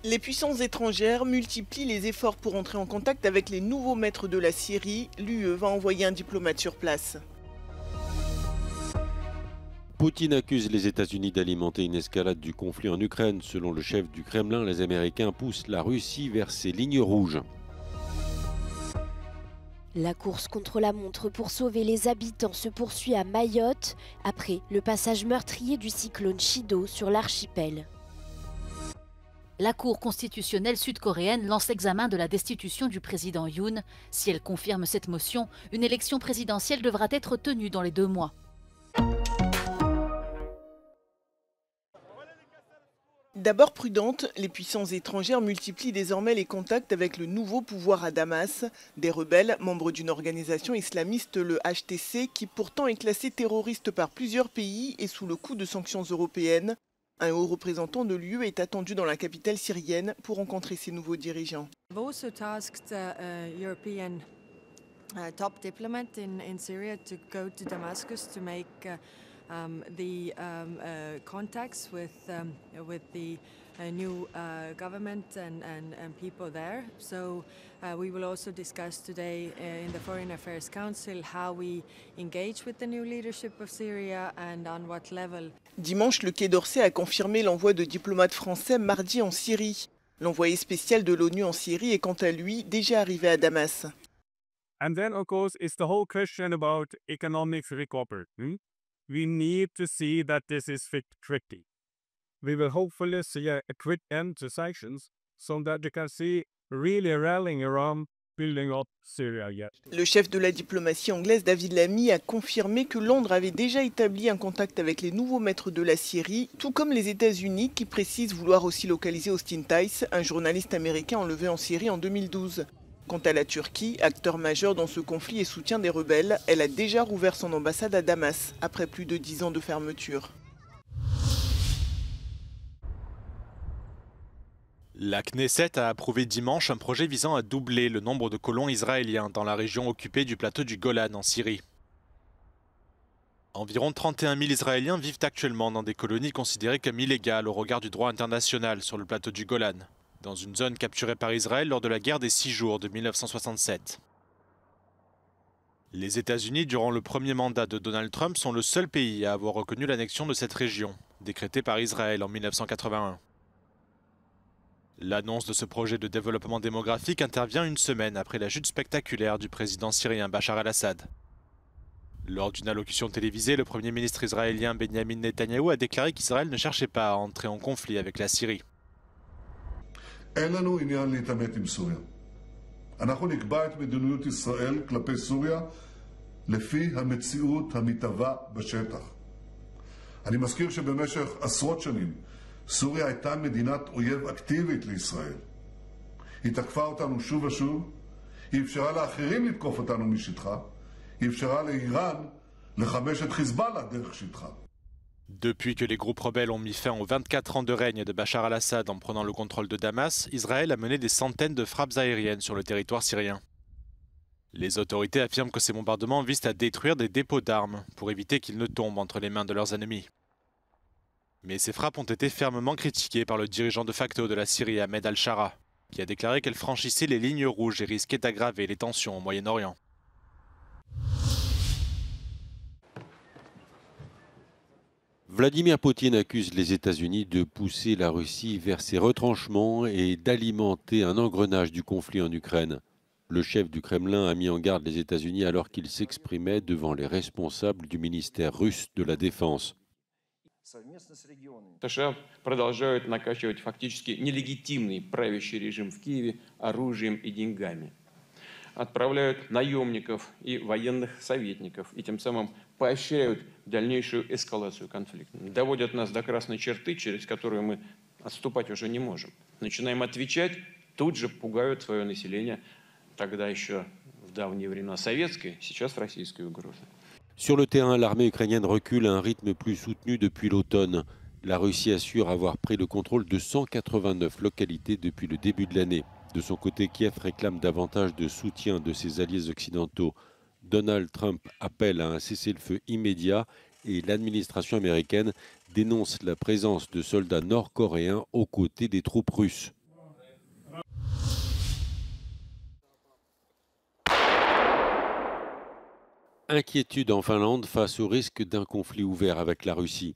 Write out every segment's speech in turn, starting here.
Les puissances étrangères multiplient les efforts pour entrer en contact avec les nouveaux maîtres de la Syrie. L'UE va envoyer un diplomate sur place. Poutine accuse les États-Unis d'alimenter une escalade du conflit en Ukraine. Selon le chef du Kremlin, les Américains poussent la Russie vers ses lignes rouges. La course contre la montre pour sauver les habitants se poursuit à Mayotte, après le passage meurtrier du cyclone Chido sur l'archipel. La Cour constitutionnelle sud-coréenne lance l'examen de la destitution du président Yoon. Si elle confirme cette motion, une élection présidentielle devra être tenue dans les 2 mois. D'abord prudentes, les puissances étrangères multiplient désormais les contacts avec le nouveau pouvoir à Damas. Des rebelles, membres d'une organisation islamiste, le HTC, qui pourtant est classé terroriste par plusieurs pays et sous le coup de sanctions européennes. Un haut représentant de l'UE est attendu dans la capitale syrienne pour rencontrer ses nouveaux dirigeants. I've also tasked European top diplomat in Syria to go to Damascus to make the contacts with the new government and people there. So we will also discuss today in the Foreign Affairs Council how we engage with the new leadership of Syria and on what level. Dimanche, le Quai d'Orsay a confirmé l'envoi de diplomates français mardi en Syrie. L'envoyé spécial de l'ONU en Syrie est quant à lui déjà arrivé à Damas. And then, of course, it's the whole question about economic recovery. We need to see that this is tricky. We will hopefully see a quick end to sanctions so that you can see really rallying around building up Syria yet. Le chef de la diplomatie anglaise, David Lammy, a confirmé que Londres avait déjà établi un contact avec les nouveaux maîtres de la Syrie, tout comme les États-Unis qui précisent vouloir aussi localiser Austin Tice, un journaliste américain enlevé en Syrie en 2012. Quant à la Turquie, acteur majeur dans ce conflit et soutien des rebelles, elle a déjà rouvert son ambassade à Damas, après plus de 10 ans de fermeture. La Knesset a approuvé dimanche un projet visant à doubler le nombre de colons israéliens dans la région occupée du plateau du Golan en Syrie. Environ 31 000 Israéliens vivent actuellement dans des colonies considérées comme illégales au regard du droit international sur le plateau du Golan, dans une zone capturée par Israël lors de la guerre des 6 jours de 1967. Les États-Unis, durant le premier mandat de Donald Trump, sont le seul pays à avoir reconnu l'annexion de cette région, décrétée par Israël en 1981. L'annonce de ce projet de développement démographique intervient une semaine après la chute spectaculaire du président syrien Bachar al-Assad. Lors d'une allocution télévisée, le Premier ministre israélien Benjamin Netanyahou a déclaré qu'Israël ne cherchait pas à entrer en conflit avec la Syrie. אין לנו עניין להתעמת עם סוריה. אנחנו נקבע את מדיניות ישראל כלפי סוריה לפי המציאות המתהווה בשטח. אני מזכיר שבמשך עשרות שנים סוריה הייתה מדינת אויב אקטיבית לישראל. היא תקפה אותנו שוב ושוב, היא אפשרה לאחרים לתקוף אותנו משטחה, היא אפשרה לאיראן לחמש את חיזבאללה דרך שטחה. Depuis que les groupes rebelles ont mis fin aux 24 ans de règne de Bachar al-Assad en prenant le contrôle de Damas, Israël a mené des centaines de frappes aériennes sur le territoire syrien. Les autorités affirment que ces bombardements visent à détruire des dépôts d'armes pour éviter qu'ils ne tombent entre les mains de leurs ennemis. Mais ces frappes ont été fermement critiquées par le dirigeant de facto de la Syrie, Ahmed al-Shara, qui a déclaré qu'elle franchissait les lignes rouges et risquait d'aggraver les tensions au Moyen-Orient. Vladimir Poutine accuse les États-Unis de pousser la Russie vers ses retranchements et d'alimenter un engrenage du conflit en Ukraine. Le chef du Kremlin a mis en garde les États-Unis alors qu'il s'exprimait devant les responsables du ministère russe de la Défense. США продолжают накачивать фактически нелегитимный правящий режим в Киеве оружием и деньгами. Отправляют наемников и военных советников и тем самым поощряют дальнейшую эскалацию конфликта. Доводят нас до красной черты, через которую мы отступать уже не можем. Начинаем отвечать, тут же пугают свое население, тогда еще в давние времена советской, сейчас российской угрозы. Sur le terrain, l'armée ukrainienne recule à un rythme plus soutenu depuis l'automne. La Russie assure avoir pris le contrôle de 189 localités depuis le début de l'année. De son côté, Kiev réclame davantage de soutien de ses alliés occidentaux. Donald Trump appelle à un cessez-le-feu immédiat et l'administration américaine dénonce la présence de soldats nord-coréens aux côtés des troupes russes. Inquiétude en Finlande face au risque d'un conflit ouvert avec la Russie.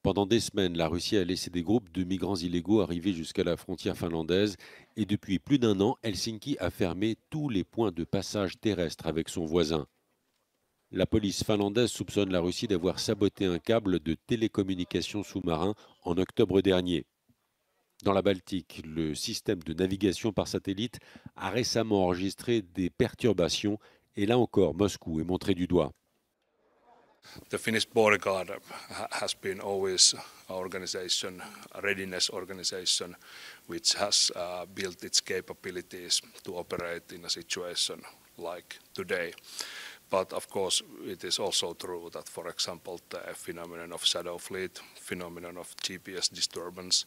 Pendant des semaines, la Russie a laissé des groupes de migrants illégaux arriver jusqu'à la frontière finlandaise et depuis plus d'un an, Helsinki a fermé tous les points de passage terrestre avec son voisin. La police finlandaise soupçonne la Russie d'avoir saboté un câble de télécommunications sous-marin en octobre dernier. Dans la Baltique, le système de navigation par satellite a récemment enregistré des perturbations et là encore, Moscou est montré du doigt. The Finnish Border Guard has been always an organization, a readiness organization, which has built its capabilities to operate in a situation like today. But of course, it is also true that, for example, the phenomenon of shadow fleet, phenomenon of GPS disturbance,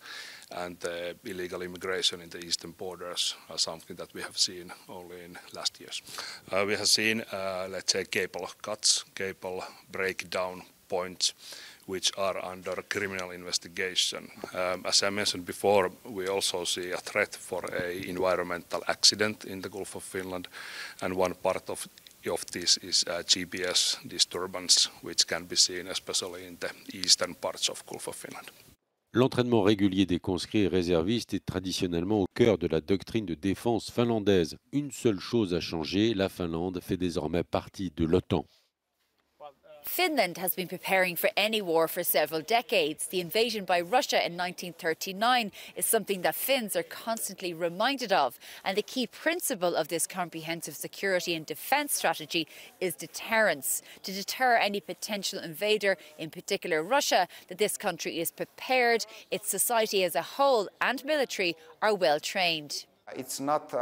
and illegal immigration in the eastern borders are something that we have seen only in last years. We have seen, let's say, cable cuts, cable breakdown points, which are under criminal investigation. As I mentioned before, we also see a threat for an environmental accident in the Gulf of Finland, and one part of this is GPS disturbance, which can be seen especially in the eastern parts of Gulf of Finland. L'entraînement régulier des conscrits et réservistes est traditionnellement au cœur de la doctrine de défense finlandaise. Une seule chose a changé, la Finlande fait désormais partie de l'OTAN. Finland has been preparing for any war for several decades. The invasion by Russia in 1939 is something that Finns are constantly reminded of. And the key principle of this comprehensive security and defence strategy is deterrence. To deter any potential invader, in particular Russia, that this country is prepared, its society as a whole and military are well trained. It's not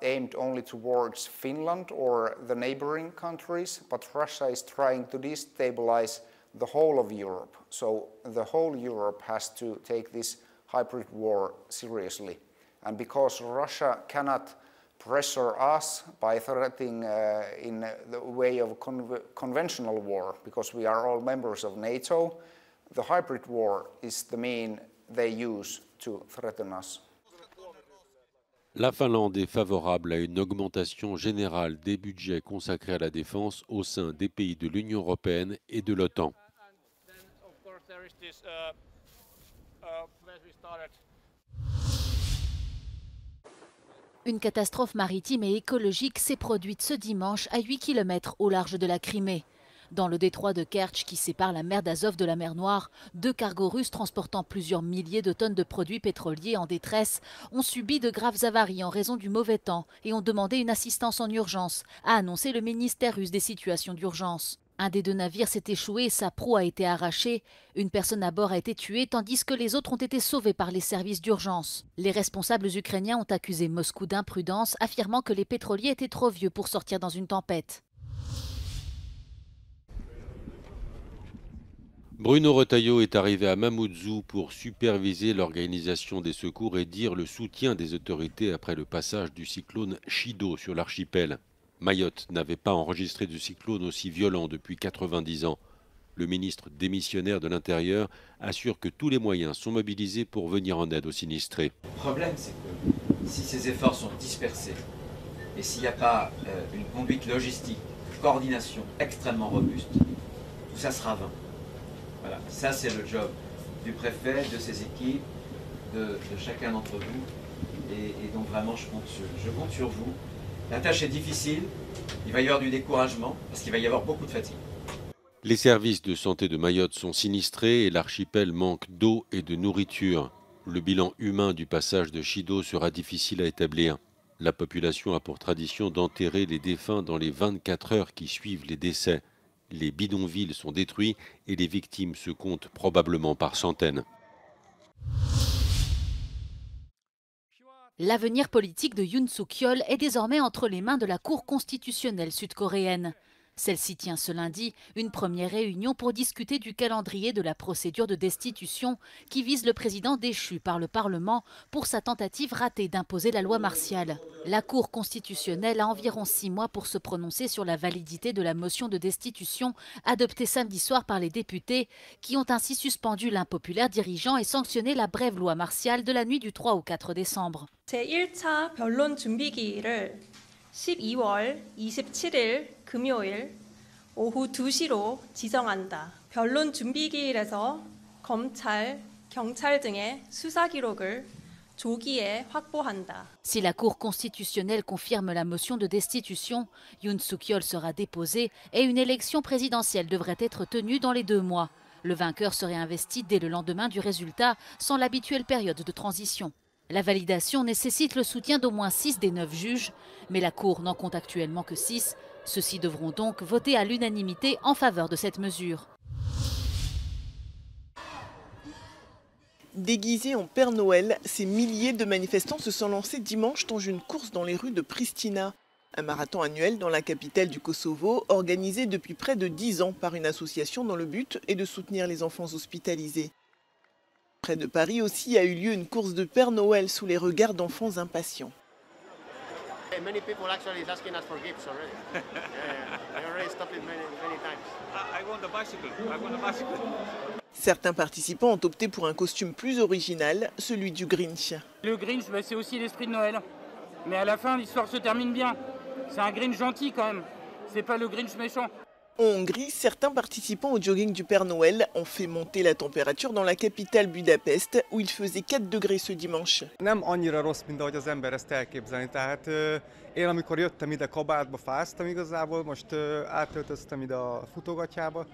aimed only towards Finland or the neighboring countries, but Russia is trying to destabilize the whole of Europe. So the whole Europe has to take this hybrid war seriously. And because Russia cannot pressure us by threatening in the way of conventional war, because we are all members of NATO, the hybrid war is the mean they use to threaten us. La Finlande est favorable à une augmentation générale des budgets consacrés à la défense au sein des pays de l'Union européenne et de l'OTAN. Une catastrophe maritime et écologique s'est produite ce dimanche à 8 km au large de la Crimée. Dans le détroit de Kertch qui sépare la mer d'Azov de la mer Noire, 2 cargos russes transportant plusieurs milliers de tonnes de produits pétroliers en détresse ont subi de graves avaries en raison du mauvais temps et ont demandé une assistance en urgence, a annoncé le ministère russe des situations d'urgence. Un des 2 navires s'est échoué et sa proue a été arrachée. Une personne à bord a été tuée tandis que les autres ont été sauvés par les services d'urgence. Les responsables ukrainiens ont accusé Moscou d'imprudence, affirmant que les pétroliers étaient trop vieux pour sortir dans une tempête. Bruno Retailleau est arrivé à Mamoudzou pour superviser l'organisation des secours et dire le soutien des autorités après le passage du cyclone Chido sur l'archipel. Mayotte n'avait pas enregistré de cyclone aussi violent depuis 90 ans. Le ministre démissionnaire de l'Intérieur assure que tous les moyens sont mobilisés pour venir en aide aux sinistrés. Le problème, c'est que si ces efforts sont dispersés et s'il n'y a pas une conduite logistique, une coordination extrêmement robuste, tout ça sera vain. Voilà, ça c'est le job du préfet, de ses équipes, de chacun d'entre vous. Et donc vraiment, je compte sur vous. La tâche est difficile, il va y avoir du découragement, parce qu'il va y avoir beaucoup de fatigue. Les services de santé de Mayotte sont sinistrés et l'archipel manque d'eau et de nourriture. Le bilan humain du passage de Chido sera difficile à établir. La population a pour tradition d'enterrer les défunts dans les 24 heures qui suivent les décès. Les bidonvilles sont détruits et les victimes se comptent probablement par centaines. L'avenir politique de Yoon Suk-yeol est désormais entre les mains de la Cour constitutionnelle sud-coréenne. Celle-ci tient ce lundi une première réunion pour discuter du calendrier de la procédure de destitution qui vise le président déchu par le Parlement pour sa tentative ratée d'imposer la loi martiale. La Cour constitutionnelle a environ 6 mois pour se prononcer sur la validité de la motion de destitution adoptée samedi soir par les députés qui ont ainsi suspendu l'impopulaire dirigeant et sanctionné la brève loi martiale de la nuit du 3 au 4 décembre. 제1차 변론 준비기일을 12월 27일 금요일 오후 2시로 지정한다. 변론 준비기일에서 검찰, 경찰 등의 수사 기록을 조기에 확보한다. Si la Cour constitutionnelle confirme la motion de destitution, Yoon Suk-yeol sera déposé et une élection présidentielle devrait être tenue dans les 2 mois. Le vainqueur serait investi dès le lendemain du résultat, sans l'habituelle période de transition. La validation nécessite le soutien d'au moins 6 des 9 juges, mais la Cour n'en compte actuellement que 6. Ceux-ci devront donc voter à l'unanimité en faveur de cette mesure. Déguisés en Père Noël, ces milliers de manifestants se sont lancés dimanche dans une course dans les rues de Pristina. Un marathon annuel dans la capitale du Kosovo, organisé depuis près de 10 ans par une association dont le but est de soutenir les enfants hospitalisés. Près de Paris aussi a eu lieu une course de Père Noël sous les regards d'enfants impatients. Many people actually is asking us for gifts already. They already stopped it many times. I want a bicycle. I want a bicycle. Certains participants ont opté pour un costume plus original, celui du Grinch. Le Grinch, c'est aussi l'esprit de Noël. Mais à la fin, l'histoire se termine bien. C'est un Grinch gentil quand même. C'est pas le Grinch méchant. En Hongrie, certains participants au jogging du Père Noël ont fait monter la température dans la capitale Budapest, où il faisait 4 degrés ce dimanche. Nem annyira rossz, mint ahogy az ember ezt elképzelni. Tehát én amikor jöttem ide kabátba fáztam igazából, most átöltöztem ide a futógatyába.